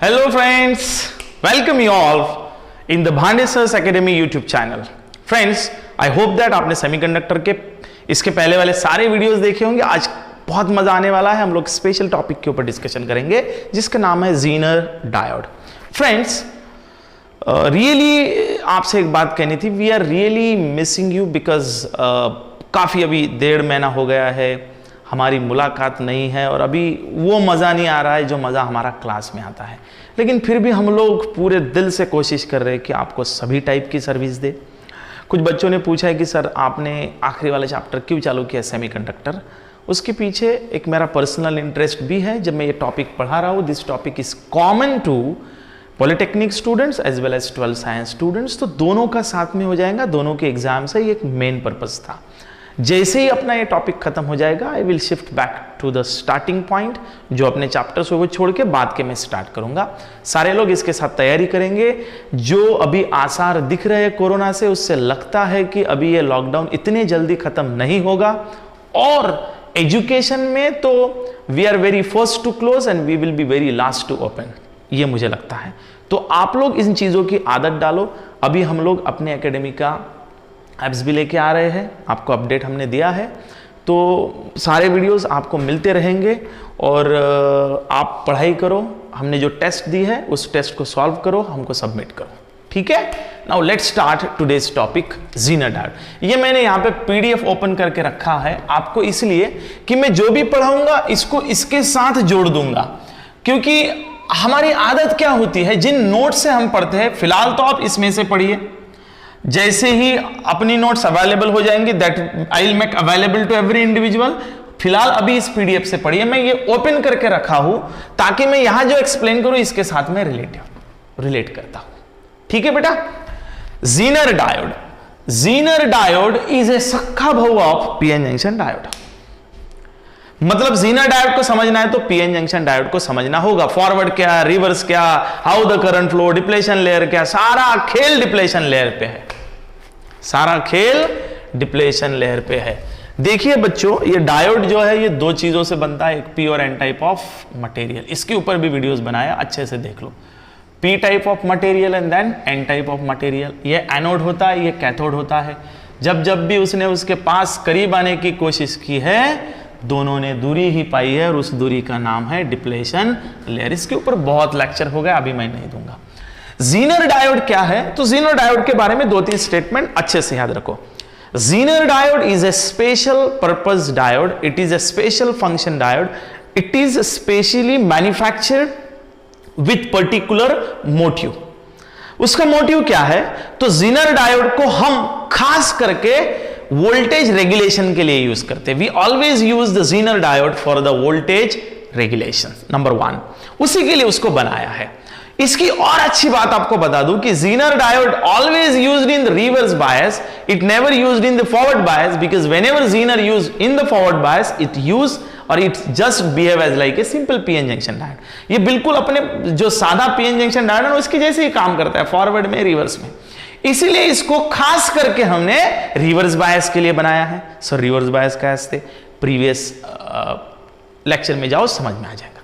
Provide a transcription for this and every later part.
Hello friends, welcome you all in the Bhandesars Academy YouTube channel. Friends, I hope that आपने semiconductor के इसके पहले वाले सारे वीडियोस देखे होंगे। आज बहुत मजा आने वाला है। हम लोग स्पेशल टॉपिक के ऊपर डिस्कशन करेंगे जिसका नाम है ज़ीनर डायोड। फ्रेंड्स, रियली आपसे एक बात कहनी थी। We are really missing you because काफ़ी अभी 1.5 महीना हो गया है, हमारी मुलाकात नहीं है और अभी वो मज़ा नहीं आ रहा है जो मज़ा हमारा क्लास में आता है। लेकिन फिर भी हम लोग पूरे दिल से कोशिश कर रहे हैं कि आपको सभी टाइप की सर्विस दे। कुछ बच्चों ने पूछा है कि सर आपने आखिरी वाला चैप्टर क्यों चालू किया सेमीकंडक्टर। उसके पीछे एक मेरा पर्सनल इंटरेस्ट भी है। जब मैं ये टॉपिक पढ़ा रहा हूँ, this topic is common to polytechnic students as well as 12th science students. तो दोनों का साथ में हो जाएगा, दोनों के एग्जाम से ये एक मेन पर्पस था। जैसे ही अपना ये टॉपिक खत्म हो जाएगा, I will shift back to the starting point. जो अपने चैप्टर्स वो छोड़ के बाद के मैं स्टार्ट करूंगा। सारे लोग इसके साथ तैयारी करेंगे। जो अभी आसार दिख रहे हैं कोरोना से, उससे लगता है कि अभी ये लॉकडाउन इतने जल्दी खत्म नहीं होगा। और एजुकेशन में तो we are very first to close and we will be very last to open, ये मुझे लगता है। तो आप लोग इन चीज़ों की आदत डालो। अभी हम लोग अपने एकेडमी का ऐप्स भी लेके आ रहे हैं, आपको अपडेट हमने दिया है। तो सारे वीडियोस आपको मिलते रहेंगे और आप पढ़ाई करो। हमने जो टेस्ट दी है उस टेस्ट को सॉल्व करो, हमको सबमिट करो, ठीक है। Now let's start today's topic Zener diode. ये मैंने यहाँ पे पीडीएफ ओपन करके रखा है आपको, इसलिए कि मैं जो भी पढ़ाऊंगा इसको इसके साथ जोड़ दूंगा। क्योंकि हमारी आदत क्या होती है, जिन नोट से हम पढ़ते हैं, फिलहाल तो आप इसमें से पढ़िए। जैसे ही अपनी नोट्स अवेलेबल हो जाएंगी, that I will make available to every individual. फिलहाल अभी इस पीडीएफ से पढ़िए। मैं ये ओपन करके रखा हूं ताकि मैं यहां जो एक्सप्लेन करूं इसके साथ में रिलेट करता हूं, ठीक है बेटा। ज़ीनर डायोड, ज़ीनर डायोड इज ए सख्खा भाऊ ऑफ पीएन जंक्शन डायोड। मतलब ज़ीनर डायोड को समझना है तो पीएन जंक्शन डायोड को समझना होगा। फॉरवर्ड क्या, रिवर्स क्या, how the current flow, depletion layer क्या, सारा खेल डिप्लेशन लेयर पे है। सारा खेल डिप्लेशन लेयर पे है। देखिए बच्चों, ये डायोड जो है ये 2 चीजों से बनता है, एक पी और एन टाइप ऑफ मटेरियल। इसके ऊपर भी वीडियोस बनाया, अच्छे से देख लो। P type of material and then N type of material. ये एनोड होता है, ये कैथोड होता है। जब जब भी उसने उसके पास करीब आने की कोशिश की है, दोनों ने दूरी ही पाई है और उस दूरी का नाम है डिप्लेशन लेयर। इसके ऊपर बहुत लेक्चर हो गया, अभी मैं नहीं दूंगा। ज़ीनर डायोड क्या है, तो ज़ीनर डायोड के बारे में 2-3 स्टेटमेंट अच्छे से याद रखो। Zener diode is a special purpose diode, it is a special function diode, it is specially manufactured with particular motive. उसका मोटिव क्या है, तो ज़ीनर डायोड को हम खास करके वोल्टेज रेगुलेशन के लिए यूज करते हैं। We always use the Zener diode for the voltage regulation, number 1। उसी के लिए उसको बनाया है। इसकी और अच्छी बात आपको बता दूं कि Zener diode always used in the reverse bias, it never used in the forward bias, because whenever Zener use in the forward bias it use और it just behave as like a simple PN junction diode. ये बिल्कुल अपने जो सादा PN junction diode है उसके जैसे ही काम करता है, फॉरवर्ड में, रिवर्स में। इसीलिए इसको खास करके हमने रिवर्स बायस के लिए बनाया है। सर रिवर्स बायस का हंसते प्रीवियस लेक्चर में जाओ, समझ में आ जाएगा।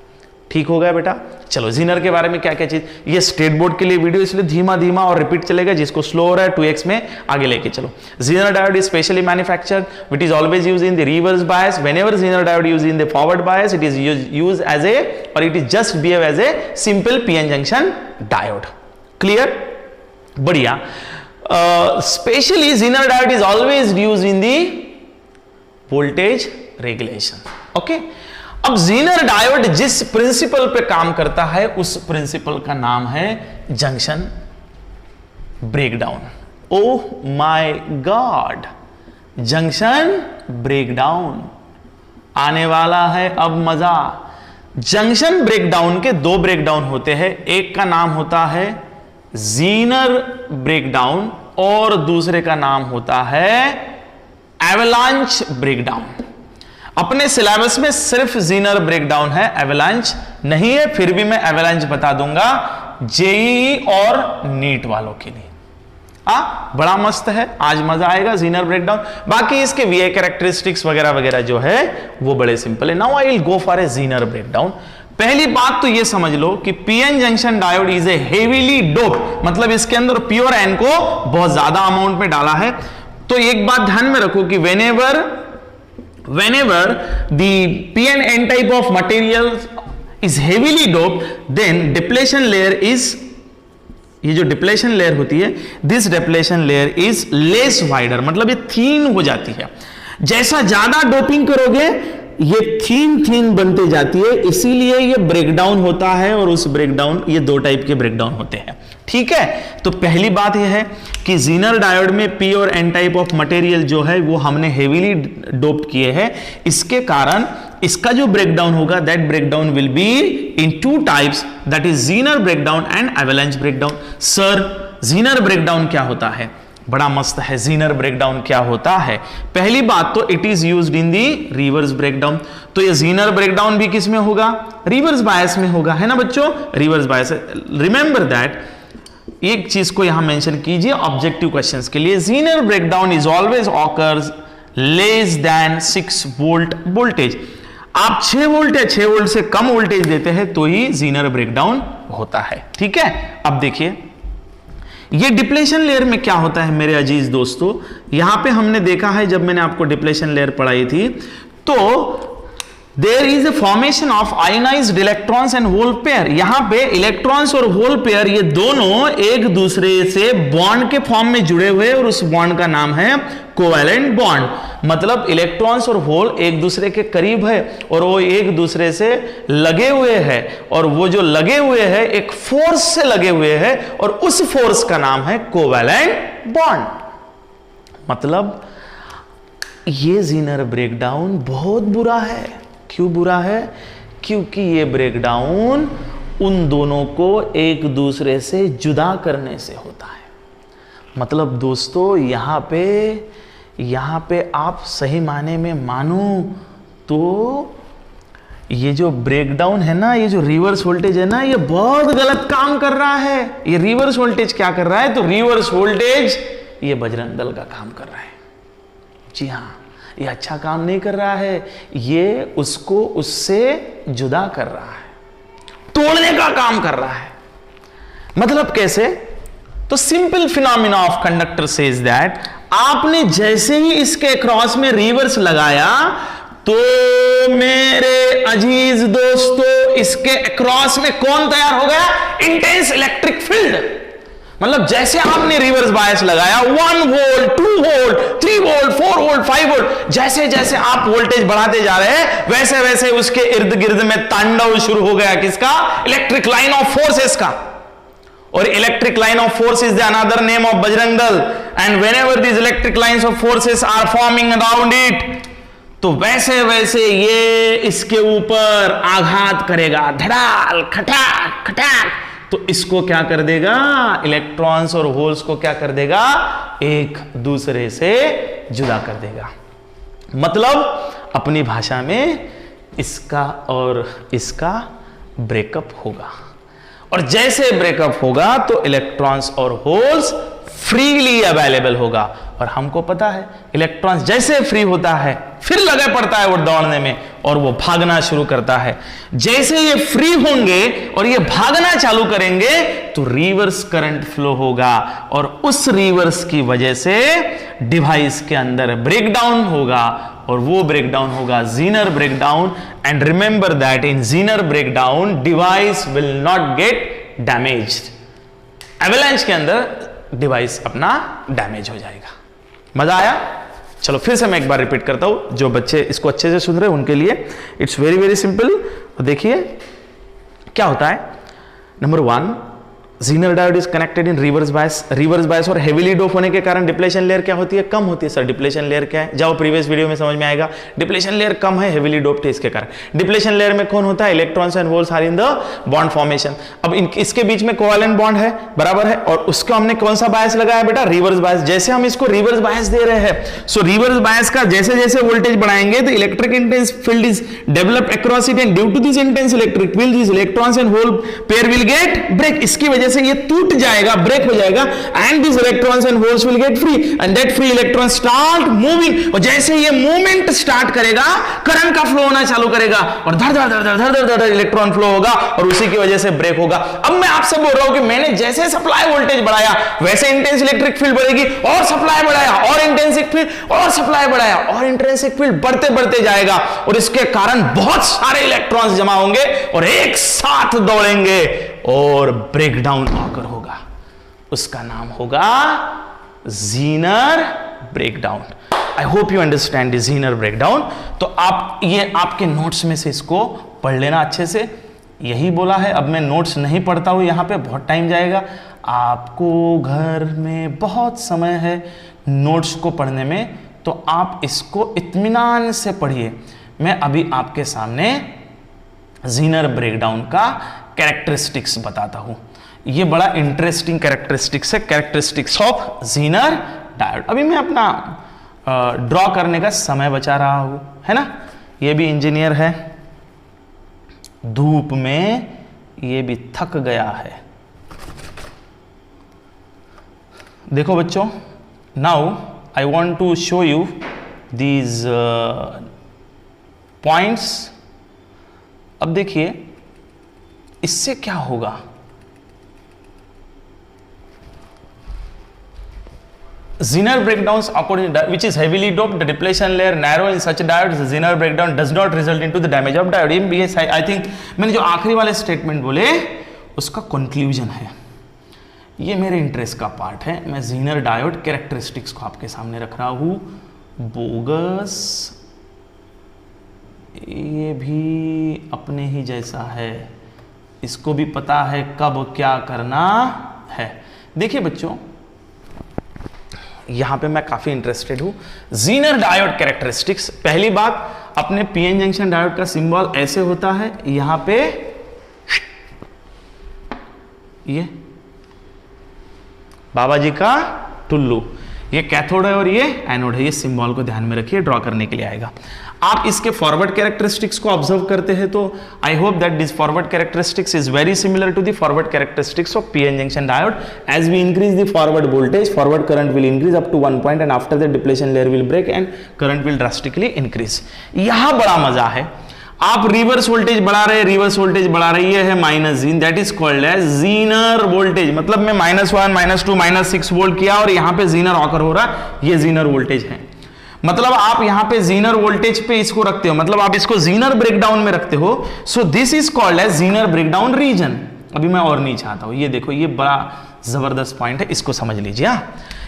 ठीक हो गया बेटा। चलो ज़ीनर के बारे में क्या क्या चीज, ये स्टेट बोर्ड के लिए वीडियो इसलिए धीमा धीमा और रिपीट चलेगा। जिसको स्लो हो रहा है 2x में आगे लेके चलो। Zener diode is specially manufactured which is always use in the reverse bias. Whenever Zener diode use in the forward bias it is use as a और it is just behave as a simple PN junction diode. Clear, बढ़िया। Specially Zener diode is always used in the voltage regulation. Okay, अब Zener diode जिस principal पे काम करता है उस principal का नाम है junction breakdown. Oh my God, junction breakdown आने वाला है अब मजा। जंक्शन ब्रेकडाउन के 2 ब्रेकडाउन होते हैं। एक का नाम होता है ज़ीनर ब्रेकडाउन और दूसरे का नाम होता है एवलांच ब्रेकडाउन। अपने सिलेबस में सिर्फ ज़ीनर ब्रेकडाउन है, एवलांच नहीं है। फिर भी मैं एवलांच बता दूंगा जेईई और नीट वालों के लिए। बड़ा मस्त है, आज मजा आएगा ज़ीनर ब्रेकडाउन। बाकी इसके वीए कैरेक्टरिस्टिक्स वगैरह वगैरह जो है वो बड़े सिंपल है। Now I will go for a Zener breakdown. पहली बात तो ये समझ लो कि PN junction diode is a heavily dope, मतलब इसके अंदर प्योर एन को बहुत ज्यादा अमाउंट में डाला है। तो एक बात ध्यान में रखो कि whenever the PN N type of material is heavily doped, then depletion layer is, ये जो डिप्लेशन लेयर होती है, this depletion layer is less wider, मतलब ये थीन हो जाती है। जैसा ज्यादा डोपिंग करोगे ये थीन बनते जाती है, इसीलिए ये ब्रेकडाउन होता है। और उस ब्रेकडाउन, ये दो टाइप के ब्रेकडाउन होते हैं, ठीक है। तो पहली बात यह है कि जीनर डायोड में पी और एन टाइप ऑफ मटेरियल जो है वो हमने हेवीली डोप्ड किए हैं, इसके कारण इसका जो ब्रेकडाउन होगा, that breakdown will be in two types, that is Zener breakdown and avalanche breakdown. Sir Zener breakdown क्या होता है? बड़ा मस्त है। जीनर ब्रेकडाउन क्या होता है? पहली बात तो it is used in the reverse breakdown. तो ये जीनर ब्रेकडाउन भी किस में होगा? रिवर्स बायस में होगा, है ना बच्चों? Reverse bias. रिमेंबर दैट, एक चीज को यहां मेंशन कीजिए ऑब्जेक्टिव क्वेश्चंस के लिए, Zener breakdown is always occurs less than 6 volt voltage. आप 6 वोल्ट या 6 वोल्ट से कम वोल्टेज देते हैं तो ही जीनर ब्रेकडाउन होता है, ठीक है। अब देखिए ये डिप्लेशन लेयर में क्या होता है मेरे अजीज दोस्तों। यहां पे हमने देखा है, जब मैंने आपको डिप्लेशन लेयर पढ़ाई थी, तो there is a formation of ionised electrons and hole pair. यहां पे इलेक्ट्रॉन्स और होल पेयर ये दोनों एक दूसरे से बॉन्ड के फॉर्म में जुड़े हुए, और उस बॉन्ड का नाम है कोवैलेंट बॉन्ड। मतलब इलेक्ट्रॉन्स और होल एक दूसरे के करीब है और वो एक दूसरे से लगे हुए हैं, और वो जो लगे हुए हैं एक फोर्स से लगे हुए हैं, और उस फोर्स का नाम है कोवैलेंट बॉन्ड। मतलब ये जीनर ब्रेकडाउन बहुत बुरा है। क्यों बुरा है? क्योंकि ये ब्रेकडाउन उन दोनों को एक दूसरे से जुदा करने से होता है। मतलब दोस्तों यहां पे आप सही माने में मानो तो ये जो ब्रेकडाउन है ना, ये जो रिवर्स वोल्टेज है ना, ये बहुत गलत काम कर रहा है। ये रिवर्स वोल्टेज क्या कर रहा है? तो रिवर्स वोल्टेज ये बजरंग दल का काम कर रहा है। जी हां, ये अच्छा काम नहीं कर रहा है, ये उसको उससे जुदा कर रहा है, तोड़ने का काम कर रहा है। मतलब कैसे? तो simple phenomena of conductor says that आपने जैसे ही इसके क्रॉस में रिवर्स लगाया तो मेरे अजीज दोस्तों इसके क्रॉस में कौन तैयार हो गया? Intense electric field. मतलब जैसे आपने रिवर्स बायस लगाया 1 volt 2 volt 3 volt 4 volt 5 volt, जैसे जैसे आप वोल्टेज बढ़ाते जा रहे हैं वैसे वैसे उसके इर्द गिर्द में तांडव शुरू हो गया। किसका? इलेक्ट्रिक लाइन ऑफ फोर्सेस का। और electric line of force is the another name of Bajrang Dal. And whenever these electric lines of forces are forming around it, तो वैसे वैसे ये इसके ऊपर आघात करेगा, धड़ाल खटाक खटाक। तो इसको क्या कर देगा? इलेक्ट्रॉन्स और होल्स को क्या कर देगा? एक दूसरे से जुदा कर देगा। मतलब अपनी भाषा में इसका और इसका ब्रेकअप होगा, और जैसे ब्रेकअप होगा तो इलेक्ट्रॉन्स और होल्स फ्रीली अवेलेबल होगा। और हमको पता है इलेक्ट्रॉन्स जैसे फ्री होता है फिर लगे पड़ता है वो दौड़ने में और वो भागना शुरू करता है। जैसे ये फ्री होंगे और ये भागना चालू करेंगे तो रिवर्स करंट फ्लो होगा, और उस रिवर्स की वजह से डिवाइस के अंदर ब्रेकडाउन होगा, और वो ब्रेकडाउन होगा Zener breakdown. And remember that in Zener breakdown device will not gate damaged. Avalanche के अंदर डिवाइस अपना डैमेज हो जाएगा। मजा आया? चलो फिर से मैं एक बार रिपीट करता हूं, जो बच्चे इसको अच्छे से सुन रहे हैं उनके लिए इट्स वेरी वेरी सिंपल। देखिए क्या होता है। Number 1, Zener diode is connected in reverse bias और हेवीली डोप होने के कारण डिप्लेशन लेयर क्या होती है? कम होती है। सर डिप्लेशन लेयर क्या है? जाओ प्रीवियस वीडियो में समझ में आएगा। डिप्लेशन लेयर कम है, हेवीली डोप्ड है, इसके कारण। डिप्लेशन लेयर में कौन होता है? Electrons and holes are in the bond formation. अब इसके बीच में कोवैलेंट बॉन्ड है, बराबर है, और उसको हमने कौन सा बायस लगाया बेटा? Reverse bias. जैसे हम इसको रिवर्स बायस दे रहे हैं, सो रिवर्स बायस का जैसे जैसे वोल्टेज बढ़ाएंगे तो electric intense field is developed across it, and due to this intense electric field this electrons and hole pair will get break. इसकी वजह वजह से ये टूट जाएगा, ब्रेक हो जाएगा, and this electrons and holes will get free and that free electron start moving. और जैसे ये मूवमेंट स्टार्ट करेगा, करंट का फ्लो होना चालू करेगा और धड़ धड़ धड़ धड़ धड़ धड़ धड़ इलेक्ट्रॉन फ्लो होगा और उसी की वजह से ब्रेक होगा। अब मैं आपसे बोल रहा हूं कि मैंने जैसे सप्लाई वोल्टेज बढ़ाया वैसे इंटेंस इलेक्ट्रिक फील्ड बढ़ेगी, और सप्लाई बढ़ाया और इंटेंसिक फील्ड, और सप्लाई बढ़ाया और इंटेंसिक फील्ड बढ़ते बढ़ते जाएगा, और इसके कारण बहुत सारे इलेक्ट्रॉन्स जमा होंगे और एक साथ दौड़ेंगे और ब्रेकडाउन ऑकर होगा। उसका नाम होगा Zener breakdown. I hope you understand the Zener breakdown. तो आप ये आपके नोट्स में से इसको पढ़ लेना अच्छे से। यही बोला है, अब मैं नोट्स नहीं पढ़ता हूं, यहां पे बहुत टाइम जाएगा। आपको घर में बहुत समय है नोट्स को पढ़ने में, तो आप इसको इत्मीनान से पढ़िए। मैं अभी आपके सामने ज़ीनर ब्रेकडाउन का कैरेक्टरिस्टिक्स बताता हूं। ये बड़ा इंटरेस्टिंग कैरेक्टरिस्टिक्स है, कैरेक्टरिस्टिक्स ऑफ ज़ीनर डायोड। अभी मैं अपना ड्रॉ करने का समय बचा रहा हूं, है ना। ये भी इंजीनियर है, धूप में ये भी थक गया है। देखो बच्चों, now I want to show you these points. अब देखिए इससे क्या होगा। Zener breakdowns according which is heavily doped, the depletion layer narrow in such diodes, the Zener breakdown does not result into the damage of diode. ये I think मैंने जो आखिरी वाले स्टेटमेंट बोले उसका कंक्लूजन है। ये मेरे इंटरेस्ट का पार्ट है। मैं Zener डायोड कैरेक्टरिस्टिक्स को आपके सामने रख रहा हूं। बोगस, ये भी अपने ही जैसा है, इसको भी पता है कब क्या करना है। देखिए बच्चों, यहां पे मैं काफी इंटरेस्टेड हूं। Zener डायोड कैरेक्टरिस्टिक्स, पहली बात, अपने पीएन जंक्शन डायोड का सिंबल ऐसे होता है, यहां पे ये बाबा जी का टुल्लू, ये कैथोड है और ये एनोड है। ये सिंबल को ध्यान में रखिए, ड्रॉ करने के लिए आएगा। आप इसके फॉरवर्ड कैरेक्टरिस्टिक्स को ऑब्जर्व करते हैं तो I hope that this forward characteristics is very similar to the forward characteristics of PN junction diode. As we increase the forward voltage, forward current will increase up to one point and after that depletion layer will break and current will drastically increase. यहां बड़ा मजा है, आप reverse voltage बढ़ा रहे, reverse voltage बढ़ा रही है माइनस जीन, that is called as Zener voltage. मतलब मैं -1, -2, -6 वोल्ट किया और यहां पे ज़ीनर ऑकर हो रहा, ये ज़ीनर वोल्टेज है। मतलब आप यहां पे ज़ीनर वोल्टेज पे इसको रखते हो, मतलब आप इसको ज़ीनर ब्रेकडाउन में रखते हो। So this is called as Zener breakdown region. अभी मैं और नहीं चाहता हूं, ये देखो, ये बड़ा जबरदस्त पॉइंट है, इसको समझ लीजिए।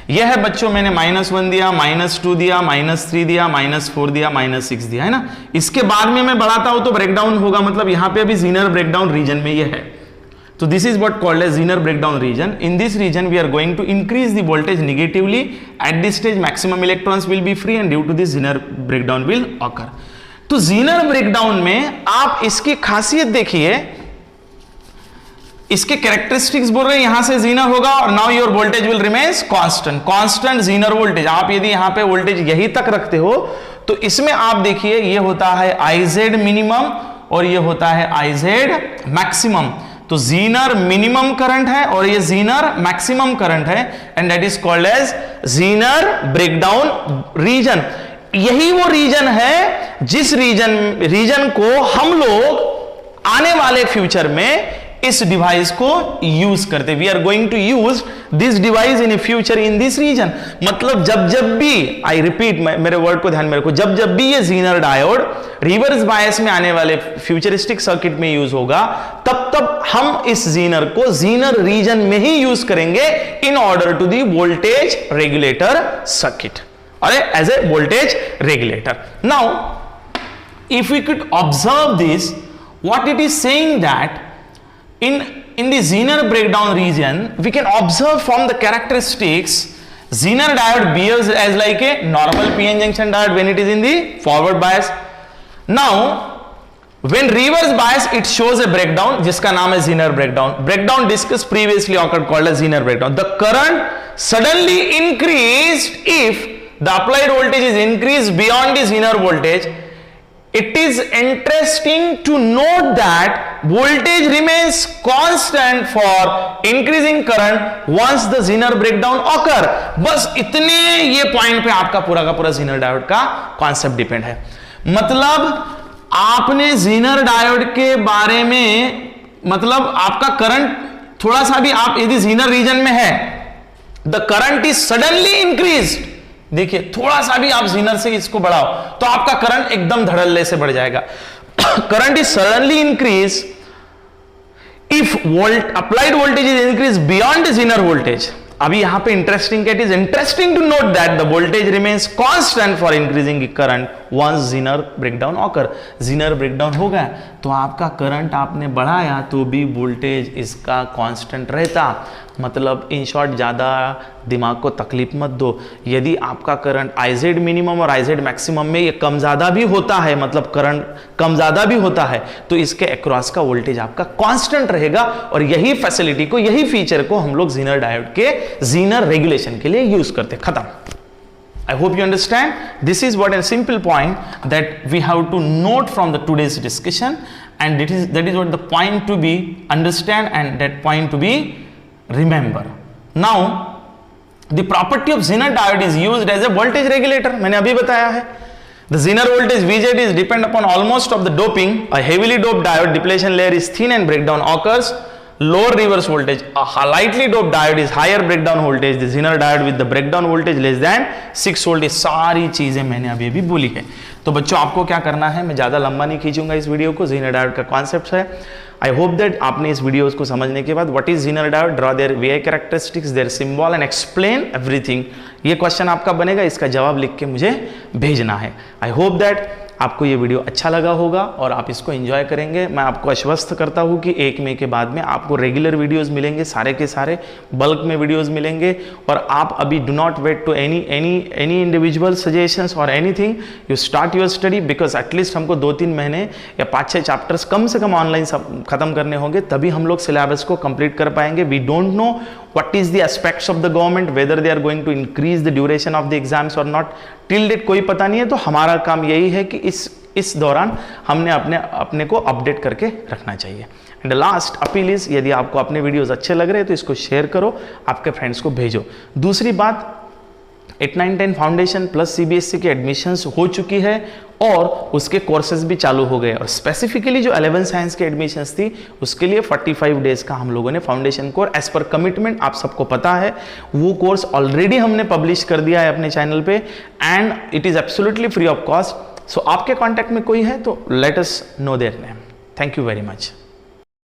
यह है बच्चों, मैंने -1 दिया, -2 दिया, -3 दिया, -4 दिया, -6 दिया, है ना। इसके बाद में मैं बढ़ाता हूं तो ब्रेकडाउन होगा, मतलब यहां पे अभी ज़ीनर ब्रेकडाउन रीजन में ये है। तो this is what called as Zener breakdown region. In this region we are going to increase the voltage negatively. At this stage maximum electrons will be free and due to this Zener breakdown will occur. तो Zener breakdown में आप इसकी खासियत देखिए, इसके characteristics बोल रहे हैं, यहां से ज़ीनर होगा और now your voltage will remains constant, constant Zener voltage. आप यदि यहां पे वोल्टेज यही तक रखते हो तो इसमें आप देखिए, ये होता है IZ मिनिमम और ये होता है IZ मैक्सिमम। तो ज़ीनर मिनिमम करंट है और ये ज़ीनर मैक्सिमम करंट है, and that is called as Zener breakdown region. यही वो रीजन है जिस रीजन को हम लोग आने वाले फ्यूचर में इस डिवाइस को यूज करते। We are going to use this device in future in this region. मतलब जब जब भी, आई रिपीट, मेरे वर्ड को ध्यान में रखो, जब जब भी ये ज़ीनर डायोड रिवर्स बायस में आने वाले फ्यूचरिस्टिक सर्किट में यूज होगा, तब तब हम इस ज़ीनर को ज़ीनर रीजन में ही यूज करेंगे in order to the voltage regulator circuit, अरे as a voltage regulator. Now if we could observe this, what it is saying that in the Zener breakdown region, we can observe from the characteristics, Zener diode behaves as like a normal PN junction diode when it is in the forward bias. Now when reverse bias, it shows a breakdown जिसका नाम है Zener breakdown. Breakdown discussed previously occurred called as Zener breakdown. The current suddenly increased if the applied voltage is increased beyond the Zener voltage. It is interesting to note that voltage remains constant for increasing current once the Zener breakdown occur. बस इतने ये point पे आपका पूरा का पूरा Zener diode का concept depend है। मतलब आपने Zener डायोड के बारे में, मतलब आपका करंट थोड़ा सा भी आप यदि Zener रीजन में है, the current is suddenly increased, देखिए थोड़ा सा भी आप Zener से इसको बढ़ाओ तो आपका करंट एकदम धड़ल्ले से बढ़ जाएगा। Current is suddenly increase if applied voltage is increase beyond Zener voltage. अभी यहां पे इंटरेस्टिंग क्या, it is interesting to note that the voltage remains constant for increasing current once Zener breakdown occur. Zener breakdown हो गया तो आपका current आपने बढ़ाया तो भी वोल्टेज इसका कांस्टेंट रहता। मतलब इन शॉर्ट ज़्यादा दिमाग को तकलीफ मत दो। यदि आपका करंट IZ मिनिमम और IZ मैक्सिमम में ये कम ज़्यादा भी होता है, मतलब करंट कम ज़्यादा भी होता है, तो इसके अक्रॉस का वोल्टेज आपका कांस्टेंट रहेगा। और यही फैसिलिटी को, यही फीचर को हम लोग Zener डायोड के Zener रेगुलेशन के लिए यूज करते। खत्म। I hope you understand. This is what a simple point that we have to note from the today's discussion, and that is what the point to be understand and that point to be remember. Now the property of Zener diode is used as a voltage regulator. मैंने अभी बताया है। The Zener voltage VZ is depend upon almost of the doping. A heavily doped diode depletion layer is thin and breakdown occurs. Lower reverse voltage. A lightly doped diode is higher breakdown voltage. The Zener diode with the breakdown voltage less than 6 volt. ये सारी चीजें मैंने अभी भी बोली है। तो बच्चों आपको क्या करना है, मैं ज़्यादा लंबा नहीं खींचूंगा इस वीडियो को। Zener डायोड का कॉन्सेप्ट है। आई होप दैट आपने इस वीडियो को समझने के बाद what is Zener diode, draw their VI characteristics, their symbol and explain everything, ये क्वेश्चन आपका बनेगा, इसका जवाब लिख के मुझे भेजना है। आई होप दैट आपको ये वीडियो अच्छा लगा होगा और आप इसको एंजॉय करेंगे। मैं आपको आश्वस्त करता हूँ कि 1 मई के बाद में आपको रेगुलर वीडियोस मिलेंगे, सारे के सारे बल्क में वीडियोस मिलेंगे। और आप अभी do not wait to any individual suggestions और anything, you start your study, because at least हमको 2-3 महीने या 5-6 चैप्टर्स कम से कम ऑनलाइन खत्म करने होंगे, तभी हम लोग सिलेबस को कंप्लीट कर पाएंगे। We don't know what is the aspects of the government, whether they are going to increase the duration of the exams or not, till date कोई पता नहीं है। तो हमारा काम यही है कि इस दौरान हमने अपने को अपडेट करके रखना चाहिए। एंड लास्ट अपील इज, यदि आपको अपने वीडियोस अच्छे लग रहे हैं तो इसको शेयर करो, आपके फ्रेंड्स को भेजो। दूसरी बात, 8, 9, 10 फाउंडेशन प्लस CBSE की एडमिशन्स हो चुकी है और उसके कोर्सेज भी चालू हो गए। और स्पेसिफिकली जो 11 साइंस की एडमिशन्स थी उसके लिए 45 डेज का हम लोगों ने foundation course as per commitment, आप सबको पता है, वो कोर्स ऑलरेडी हमने पब्लिश कर दिया है अपने चैनल पे and it is absolutely free of cost. So आपके कॉन्टैक्ट में कोई है तो let us know their name. Thank you very much.